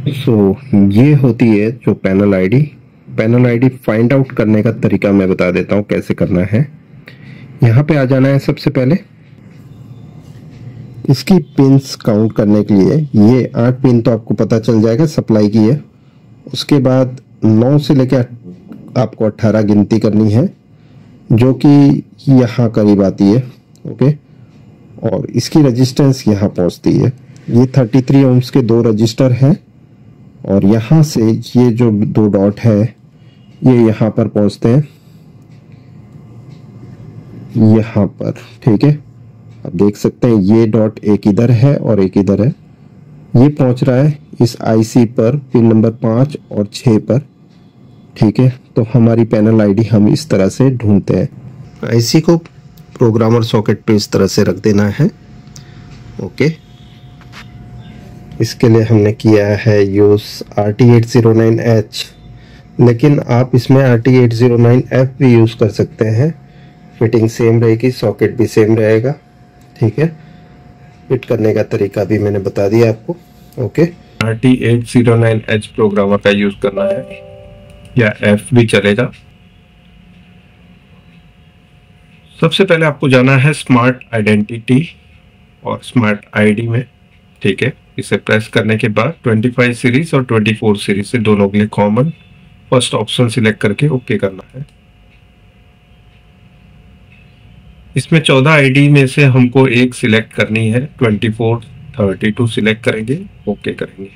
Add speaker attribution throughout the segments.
Speaker 1: ये होती है जो panel ID. Panel ID find out करने का तरीका मैं बता देता हूँ कैसे करना है। यहाँ पे आ जाना है सबसे पहले। इसकी पिंस काउंट करने के लिए ये 8 पिन तो आपको पता चल जाएगा सप्लाई की है। उसके बाद 9 से लेकर आपको 18 गिनती करनी है, जो कि यहाँ करीब आती है। ओके, और इसकी रेजिस्टेंस यहाँ पहुँचती है। ये 33 ओम्स के 2 रजिस्टर हैं और यहाँ से ये जो 2 डॉट है ये यहाँ पर पहुँचते हैं, यहाँ पर। ठीक है, आप देख सकते हैं ये डॉट एक इधर है और एक इधर है। ये पहुँच रहा है इस आईसी पर पिन नंबर 5 और 6 पर। ठीक है, तो हमारी पैनल आईडी हम इस तरह से ढूंढते हैं। आईसी को प्रोग्रामर सॉकेट पे इस तरह से रख देना है। ओके, इसके लिए हमने किया है यूज़ RT809H, लेकिन आप इसमें RT809F भी यूज़ कर सकते हैं। फिटिंग सेम रहेगी, सॉकेट भी सेम रहेगा। ठीक है, फिट करने का तरीका भी मैंने बता दिया आपको। ओके,
Speaker 2: RT809H प्रोग्रामर का यूज़ करना है या F भी चलेगा। सबसे पहले आपको जाना है स्मार्ट आइडेंटिटी और स्मार्ट आईडी में। ठीक है, इसे प्रेस करने के बाद 25 सीरीज और 24 सीरीज से दोनों के लिए कॉमन फर्स्ट ऑप्शन सिलेक्ट करके ओके करना है। इसमें 14 आईडी में से हमको एक सिलेक्ट करनी है। 24, 32 सिलेक्ट करेंगे, ओके करेंगे।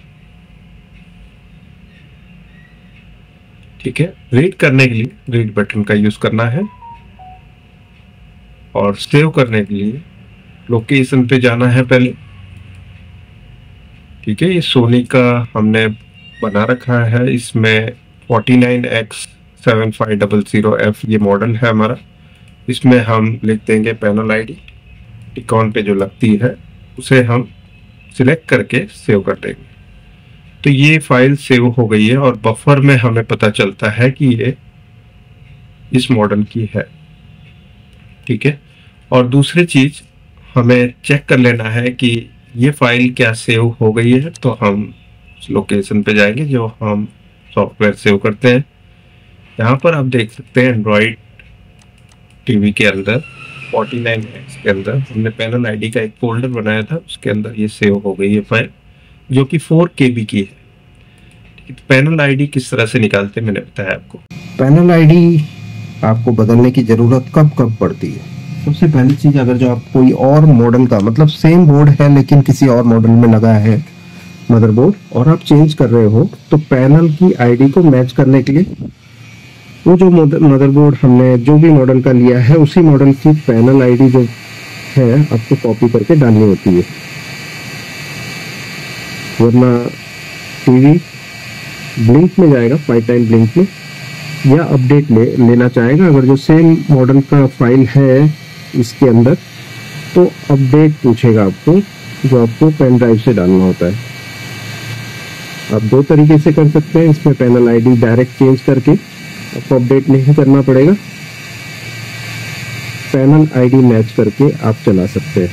Speaker 2: ठीक है, रीड करने के लिए रीड बटन का यूज करना है और सेव करने के लिए लोकेशन पे जाना है पहले। ठीक है, ये सोनी का हमने बना रखा है। इसमें 49X7500F ये मॉडल है हमारा। इसमें हम लिख देंगे पैनल आईडी। टिकॉन पे जो लगती है उसे हम सिलेक्ट करके सेव कर देंगे। तो ये फाइल सेव हो गई है और बफर में हमें पता चलता है कि ये इस मॉडल की है। ठीक है, और दूसरी चीज हमें चेक कर लेना है कि ये फाइल क्या सेव हो गई है। तो हम उस लोकेशन पे जाएंगे जो हम सॉफ्टवेयर सेव करते हैं। यहाँ पर आप देख सकते हैं एंड्रॉइड टीवी के अंदर 49X के अंदर हमने पैनल आईडी का एक फोल्डर बनाया था, उसके अंदर ये सेव हो गई है फाइल, जो कि 4 KB की है। तो पैनल आईडी किस तरह से निकालते हैं मैंने बताया आपको।
Speaker 1: पैनल आईडी आपको बदलने की जरूरत कब कब पड़ती है? सबसे पहली चीज, अगर जो आप कोई और मॉडल का, मतलब सेम बोर्ड है लेकिन किसी और मॉडल में लगा है मदरबोर्ड और आप चेंज कर रहे हो, तो पैनल की आईडी को मैच करने के लिए वो जो मदरबोर्ड हमने जो भी मॉडल का लिया है उसी मॉडल की पैनल आईडी जो है आपको कॉपी करके डालनी होती है, वरना टीवी ब्लिंक में जाएगा, 5 टाइम ब्लिंक में, या अपडेट लेना चाहेगा। अगर जो सेम मॉडल का फाइल है इसके अंदर तो अपडेट पूछेगा आपको, जो आपको पेन ड्राइव से डालना होता है। आप 2 तरीके से कर सकते हैं। इसमें पैनल आईडी डायरेक्ट चेंज करके आपको अपडेट नहीं करना पड़ेगा, पैनल आईडी मैच करके आप चला सकते हैं।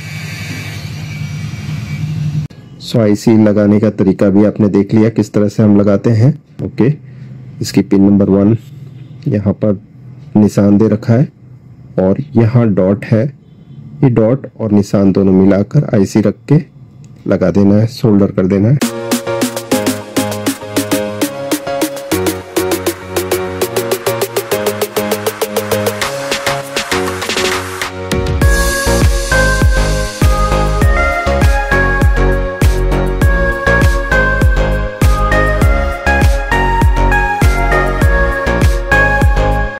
Speaker 1: आईसी लगाने का तरीका भी आपने देख लिया किस तरह से हम लगाते हैं। ओके, इसकी पिन नंबर 1 यहाँ पर निशान दे रखा है और यहाँ डॉट है। ये डॉट और निशान दोनों मिलाकर आईसी रख के लगा देना है, सोल्डर कर देना है।